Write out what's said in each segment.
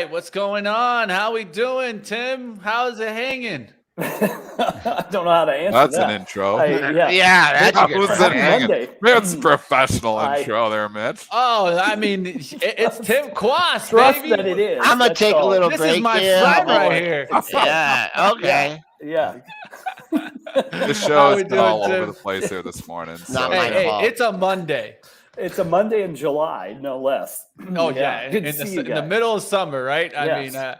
right, what's going on? How we doing, Tim? How's it hanging? I don't know how to answer That's that. an intro. That's a good How's one. it hanging? Monday. That's a professional intro there, Mitch. Oh, I mean, it's Tim Quast, Trust baby. that it is. I'm gonna That's take a all. little This break is my here. friend How about- right here. Yeah. Okay. Yeah. The How show we has been doing, all Tim? over the place here this morning. Not So, my Hey, fault. it's a Monday. It's a Monday in July, no less. Oh yeah, Good to in see you the guys. middle of summer, right? I Yes. mean,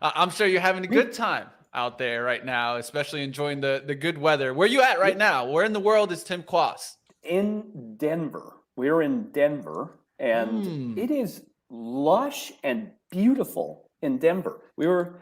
I'm sure you're having a good time out there right now, especially enjoying the good weather. Where you at right now? Where in the world is Tim Quast? In Denver. We're in Denver, and it is lush and beautiful in Denver. We were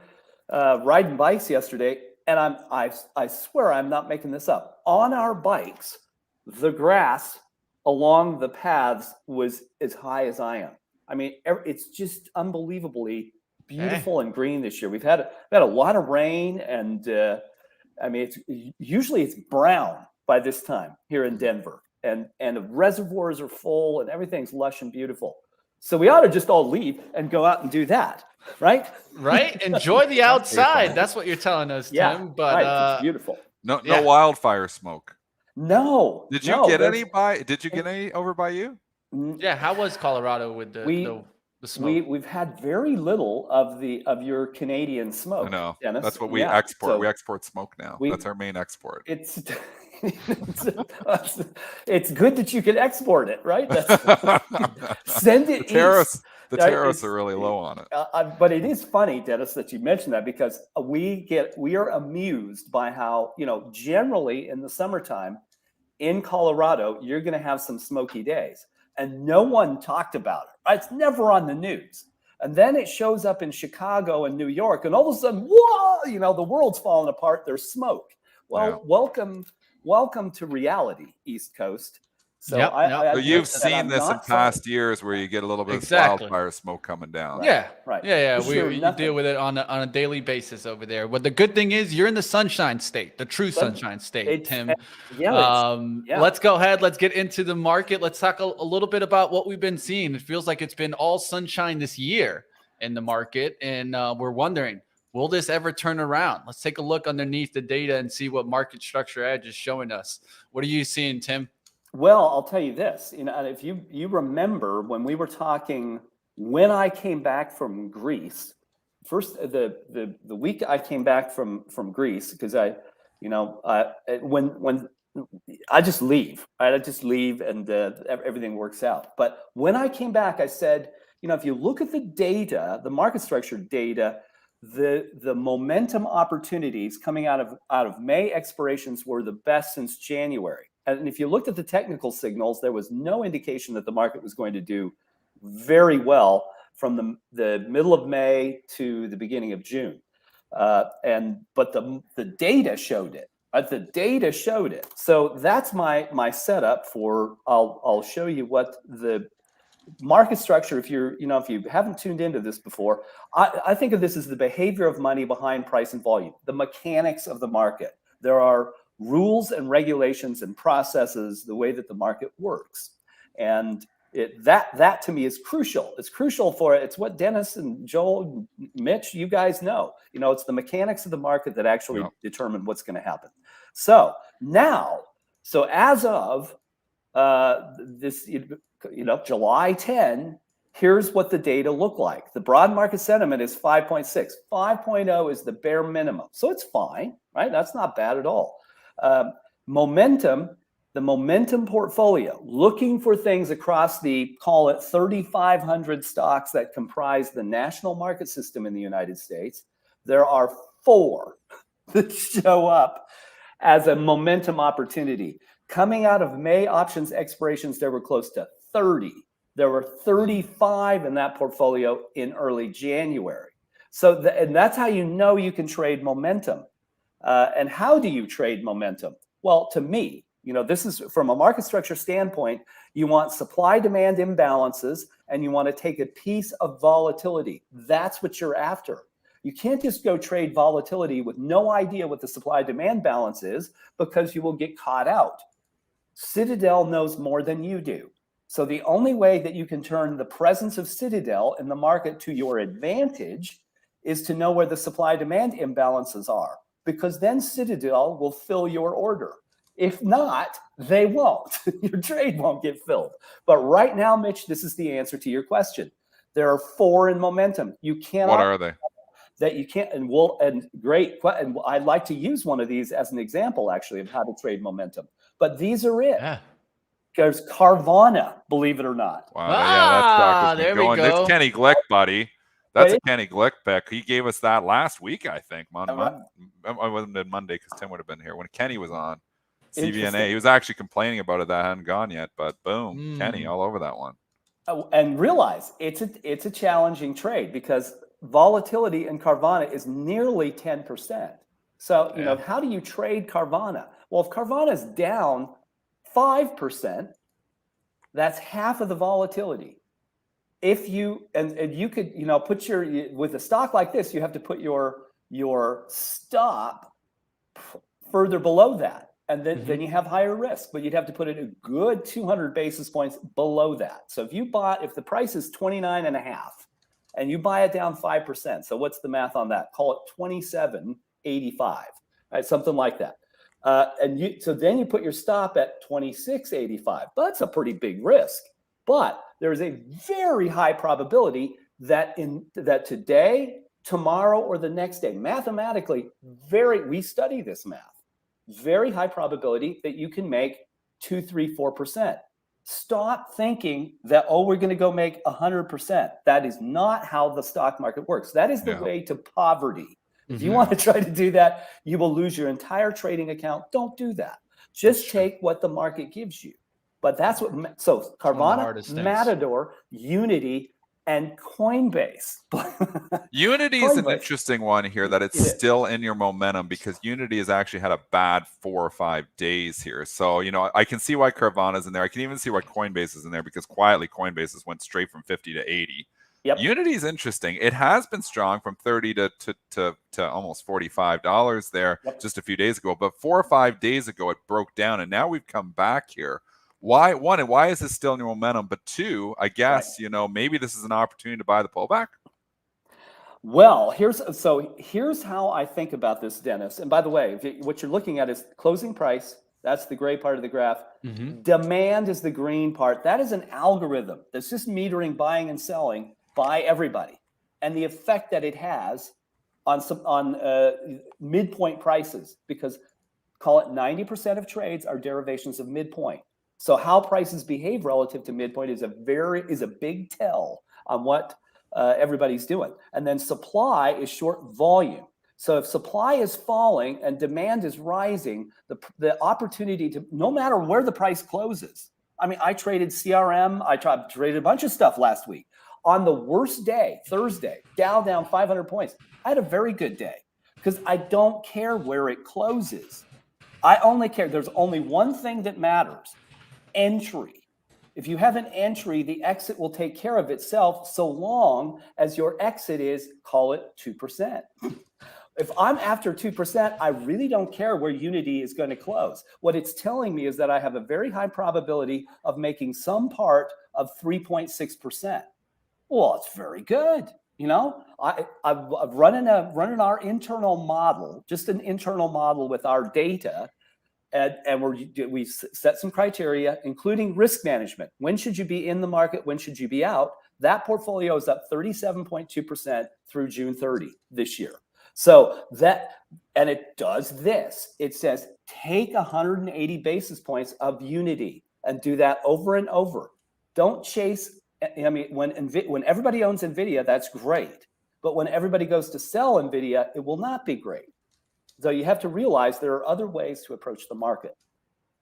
riding bikes yesterday, and I swear I'm not making this up. On our bikes, the grass along the paths was as high as I am. I mean, it's just unbelievably beautiful and green this year. We've had a lot of rain, and I mean, usually it's brown by this time here in Denver, and the reservoirs are full, and everything's lush and beautiful. So we ought to just all leave and go out and do that, right? Right? Enjoy the outside. That's what you're telling us, Yeah, Tim. But right. It's beautiful. no Yeah. wildfire smoke. No. Did you no, get there's- any by? Did you get any over by you? yeah, how was Colorado with the smoke? We've had very little of your Canadian smoke. I know. Dennis. That's what we Yeah, export. so We export smoke now. That's our main export. It's it's good that you can export it, right? Send it east. The Right, tariffs it's- are really low on it. But it is funny, Dennis, that you mentioned that, because we are amused by how, generally in the summertime in Colorado, you're going to have some smoky days, and no one talked about it. Right? It's never on the news. And then it shows up in Chicago and New York, and all of a sudden, whoa, the world's falling apart. There's smoke. Well, welcome to reality, East Coast. So Yep, I So you've admit that seen I'm this in not past years where you get a little bit Exactly. of wildfire smoke coming down. Yeah, right. Yeah. For sure, We nothing. deal with it on a daily basis over there. But the good thing is you're in the Sunshine State, the true Sunshine State, Tim. Let's go ahead. Let's get into the market. Let's talk a little bit about what we've been seeing. It feels like it's been all sunshine this year in the market, and we're wondering, will this ever turn around? Let's take a look underneath the data and see what Market Structure Edge is showing us. What are you seeing, Tim? Well, I'll tell you this, if you remember when we were talking, when I came back from Greece, first the week I came back from Greece, because when I just leave, right? I just leave and everything works out. But when I came back, I said, if you look at the data, the market structure data, the momentum opportunities coming out of May expirations were the best since January. And if you looked at the technical signals, there was no indication that the market was going to do very well from the middle of May to the beginning of June. But the data showed it. The data showed it. So that's my setup for. I'll show you what the market structure. If you haven't tuned into this before, I think of this as the behavior of money behind price and volume, the mechanics of the market. There are rules and regulations and processes, the way that the market works, and that to me is crucial. It's crucial it's what Dennis and Joel, and Mitch, you guys know. It's the mechanics of the market that actually determine what's going to happen. So as of this, July 10, here's what the data look like. The broad market sentiment is 5.6. 5.0 is the bare minimum, so it's fine, right? That's not bad at all. Momentum, the momentum portfolio, looking for things across the, call it 3,500 stocks that comprise the national market system in the United States. There are 4 that show up as a momentum opportunity. Coming out of May options expirations, there were close to 30. There were 35 in that portfolio in early January. So, and that's how you can trade momentum. And how do you trade momentum? Well, to me, this is from a market structure standpoint, you want supply-demand imbalances, and you want to take a piece of volatility. That's what you're after. You can't just go trade volatility with no idea what the supply-demand balance is, because you will get caught out. Citadel knows more than you do. So the only way that you can turn the presence of Citadel in the market to your advantage is to know where the supply-demand imbalances are, because then Citadel will fill your order. If not, they won't. Your trade won't get filled. But right now, Mitch, this is the answer to your question. There are 4 in momentum. You cannot. What are they? That you can't, and I'd like to use one of these as an example, actually, of how to trade momentum. But these are it. Yeah. There's Carvana, believe it or not. Wow, that stock has been there going. we go. It's Kenny Glick, buddy. That's a Kenny Glick pick. He gave us that last week, I think. I wasn't on Monday because Tim would have been here when Kenny was on CVNA. He was actually complaining about it that hadn't gone yet, but boom, Kenny all over that one. And realize it's a challenging trade because volatility in Carvana is nearly 10%. So, you know, how do you trade Carvana? Well, if Carvana is down 5%, that's half of the volatility. If you and you could, you know, put with a stock like this, you have to put your stop further below that, and then you have higher risk, but you'd have to put it a good 200 basis points below that. So if the price is 29.5 and you buy it down 5%, so what's the math on that? Call it 27.85, right? Something like that. So then you put your stop at 26.85. But that's a pretty big risk. But there's a very high probability that today, tomorrow, or the next day, mathematically, we study this math. Very high probability that you can make 2, 3, 4%. Stop thinking that, we're going to go make 100%. That is not how the stock market works. That is the way to poverty. If you want to try to do that, you will lose your entire trading account. Don't do that. Just take what the market gives you. But that's so Carvana, Matador, Unity, and Coinbase. Unity is an interesting one here that it's still in your momentum because Unity has actually had a bad 4 or 5 days here. So, you know, I can see why Carvana is in there. I can even see why Coinbase is in there because quietly Coinbase has went straight from 50 to 80. Yep. Unity is interesting. It has been strong from 30 to almost $45 there just a few days ago. But 4 or 5 days ago, it broke down, and now we've come back here. Why? One, and why is this still in your momentum? But two, I guess, you know, maybe this is an opportunity to buy the pullback. Well, here's how I think about this, Dennis. And by the way, what you're looking at is closing price. That's the gray part of the graph. Demand is the green part. That is an algorithm that's just metering buying and selling by everybody, and the effect that it has on midpoint prices, because call it 90% of trades are derivations of midpoint. So how prices behave relative to midpoint is a big tell on what everybody's doing. And then supply is short volume. So if supply is falling and demand is rising, the opportunity to, no matter where the price closes. I mean, I traded CRM. I traded a bunch of stuff last week. On the worst day, Thursday, Dow down 500 points. I had a very good day because I don't care where it closes. I only care. There's only one thing that matters: entry. If you have an entry, the exit will take care of itself so long as your exit is, call it 2%. If I'm after 2%, I really don't care where Unity is going to close. What it's telling me is that I have a very high probability of making some part of 3.6%. Well, it's very good. You know, I've running our internal model, just an internal model with our data. And we set some criteria, including risk management. When should you be in the market? When should you be out? That portfolio is up 37.2% through June 30 this year. So and it does this. It says, take 180 basis points of Unity and do that over and over. Don't chase. I mean, when everybody owns NVIDIA, that's great. But when everybody goes to sell NVIDIA, it will not be great. So you have to realize there are other ways to approach the market.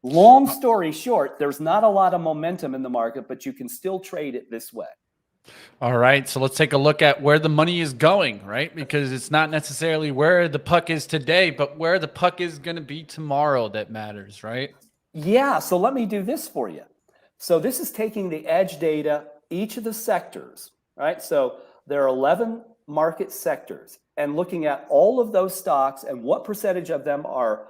Long story short, there's not a lot of momentum in the market, but you can still trade it this way. All right, so let's take a look at where the money is going, right? Because it's not necessarily where the puck is today, but where the puck is going to be tomorrow that matters, right? Yeah, so let me do this for you. So this is taking the edge data, each of the sectors, right? So there are 11 market sectors, and looking at all of those stocks and what percentage of them are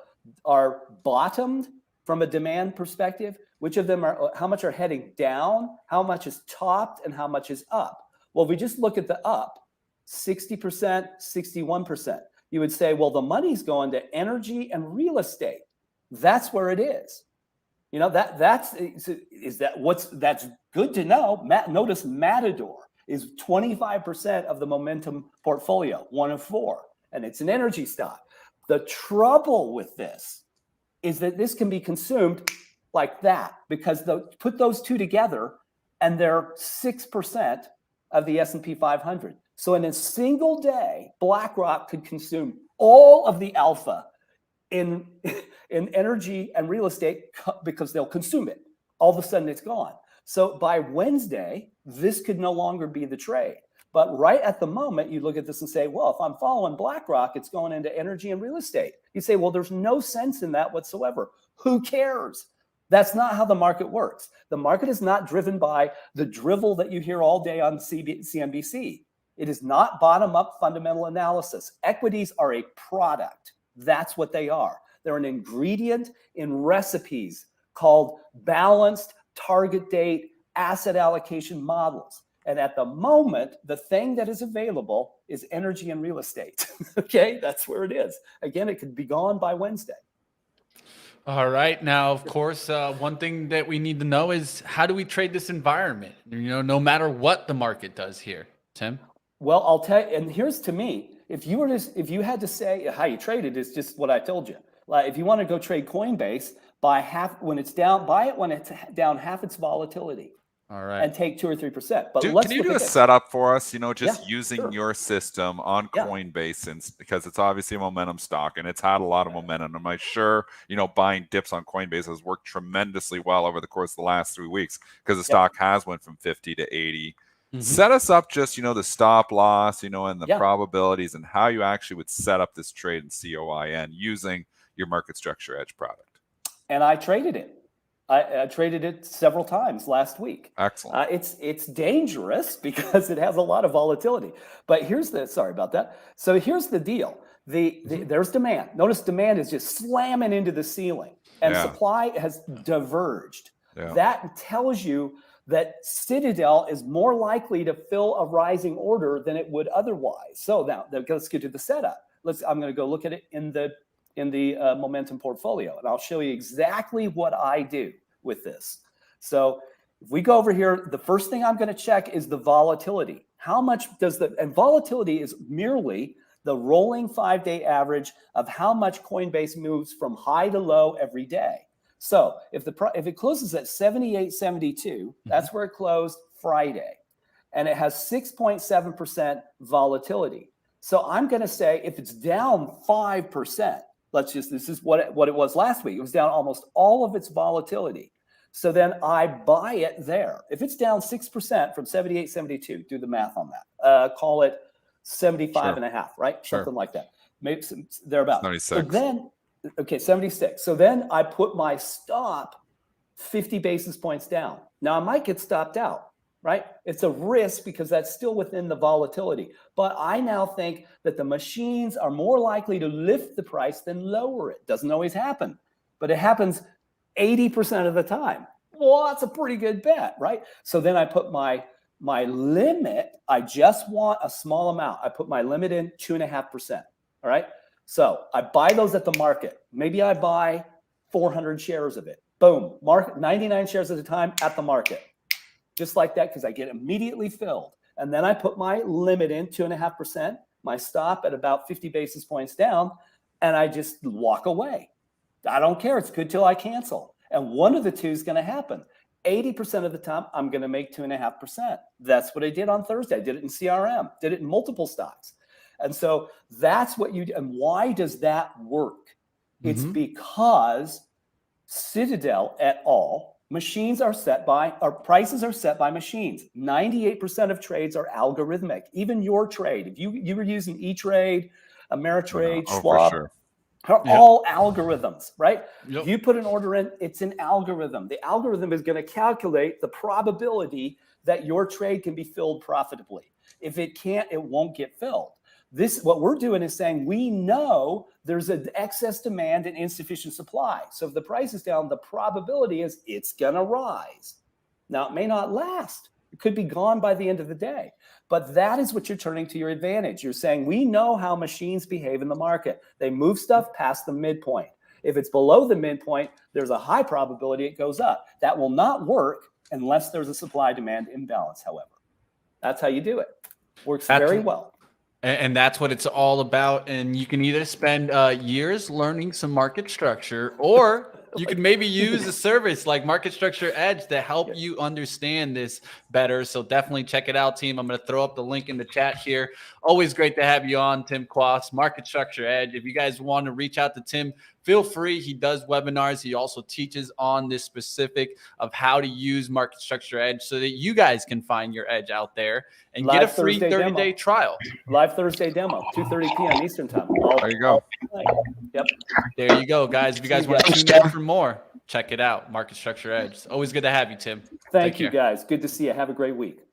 bottomed from a demand perspective, Which of them are, how much are heading down, how much is topped, and how much is up? Well, if we just look at the up, 60%, 61%, you would say, well, the money's going to energy and real estate. That's where it is. You know, that's good to know. Notice Matador is 25% of the momentum portfolio, 1 of 4, and it's an energy stock. The trouble with this is that this can be consumed like that, because put those two together and they're 6% of the S&P 500. So in a single day, BlackRock could consume all of the alpha in energy and real estate because they'll consume it. All of a sudden it's gone. So by Wednesday, this could no longer be the trade. But right at the moment, you look at this and say, well, if I'm following BlackRock, it's going into energy and real estate. You say, well, there's no sense in that whatsoever. Who cares? That's not how the market works. The market is not driven by the drivel that you hear all day on CNBC. It is not bottom-up fundamental analysis. Equities are a product. That's what they are. They're an ingredient in recipes called balanced target date asset allocation models. And at the moment, the thing that is available is energy and real estate. Okay, that's where it is. Again, it could be gone by Wednesday. All right. Now, of course, one thing that we need to know is, how do we trade this environment? You know, no matter what the market does here, Tim. Well, I'll tell you, and here's to me, if you had to say how you trade it, is just what I told you. Like, if you want to go trade Coinbase, buy it when it's down half its volatility. All right. And take 2 or 3%. But can you do a setup for us? You know, just using your system on Coinbase, because it's obviously a momentum stock and it's had a lot of momentum. I'm sure, you know, buying dips on Coinbase has worked tremendously well over the course of the last 3 weeks, because the stock has went from 50 to 80. Set us up just, you know, the stop loss, you know, and the probabilities, and how you actually would set up this trade in COIN using your Market Structure Edge product. And I traded it. I traded it several times last week. Excellent. It's dangerous because it has a lot of volatility. But sorry about that. So here's the deal. There's demand. Notice demand is just slamming into the ceiling, and supply has diverged. Yeah. That tells you that Citadel is more likely to fill a rising order than it would otherwise. So now let's get to the setup. I'm going to go look at it in the momentum portfolio, and I'll show you exactly what I do with this. So if we go over here, the first thing I'm going to check is the volatility. How much and volatility is merely the rolling 5-day average of how much Coinbase moves from high to low every day. So if it closes at 78.72, that's where it closed Friday, and it has 6.7% volatility. So I'm going to say, if it's down 5%, this is what it was last week. It was down almost all of its volatility. So then I buy it there. If it's down 6% from 78.72, do the math on that. Call it 75 and a half, right? Sure. Something like that. Maybe thereabouts. 76. So then, 76. So then I put my stop 50 basis points down. Now I might get stopped out, right? It's a risk because that's still within the volatility. But I now think that the machines are more likely to lift the price than lower it. Doesn't always happen, but it happens 80% of the time. Well, that's a pretty good bet, right? So then I put my limit. I just want a small amount. I put my limit in 2.5%. All right. So I buy those at the market. Maybe I buy 400 shares of it. Boom. Market 99 shares at a time at the market. Just like that, because I get immediately filled. And then I put my limit in 2.5%, my stop at about 50 basis points down, and I just walk away. I don't care. It's good till I cancel. And one of the two is going to happen. 80% of the time, I'm going to make 2.5%. That's what I did on Thursday. I did it in CRM, did it in multiple stocks. And so that's what you do. And why does that work? It's because Citadel et al. Prices are set by machines. 98% of trades are algorithmic. Even your trade, if you were using E-Trade, Ameritrade, Schwab, are all algorithms, right? Yep. You put an order in, it's an algorithm. The algorithm is going to calculate the probability that your trade can be filled profitably. If it can't, it won't get filled. What we're doing is saying we know there's an excess demand and insufficient supply. So if the price is down, the probability is it's going to rise. Now, it may not last. It could be gone by the end of the day. But that is what you're turning to your advantage. You're saying we know how machines behave in the market. They move stuff past the midpoint. If it's below the midpoint, there's a high probability it goes up. That will not work unless there's a supply-demand imbalance, however. That's how you do it. Works very well. And that's what it's all about. And you can either spend years learning some market structure, or you could maybe use a service like Market Structure Edge to help you understand this better. So definitely check it out, team. I'm going to throw up the link in the chat here. Always great to have you on, Tim Quast, Market Structure Edge. If you guys want to reach out to Tim, feel free. He does webinars. He also teaches on this specific of how to use Market Structure Edge so that you guys can find your edge out there and get a free 30-day trial. Live Thursday demo, 2:30 p.m. Eastern time. There you go. Yep. There you go, guys. If you guys want to tune in for more, check it out. Market Structure Edge. Always good to have you, Tim. Thank you, guys. Good to see you. Have a great week.